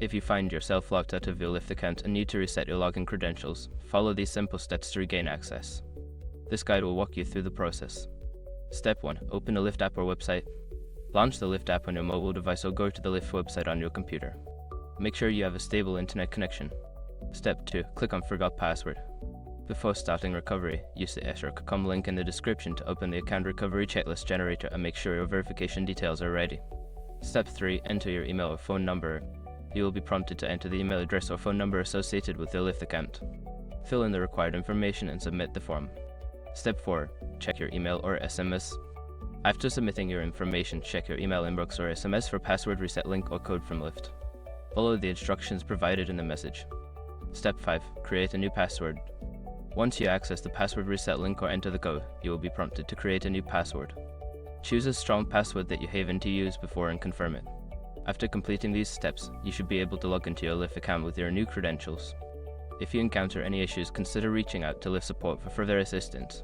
If you find yourself logged out of your Lyft account and need to reset your login credentials, follow these simple steps to regain access. This guide will walk you through the process. Step 1. Open a Lyft app or website. Launch the Lyft app on your mobile device or go to the Lyft website on your computer. Make sure you have a stable internet connection. Step 2. Click on Forgot Password. Before starting recovery, use the sr.com link in the description to open the account recovery checklist generator and make sure your verification details are ready. Step 3. Enter your email or phone number. You will be prompted to enter the email address or phone number associated with your Lyft account. Fill in the required information and submit the form. Step 4. Check your email or SMS. After submitting your information, check your email inbox or SMS for password reset link or code from Lyft. Follow the instructions provided in the message. Step 5. Create a new password. Once you access the password reset link or enter the code, you will be prompted to create a new password. Choose a strong password that you haven to use before and confirm it. After completing these steps, you should be able to log into your Lyft account with your new credentials. If you encounter any issues, consider reaching out to Lyft support for further assistance.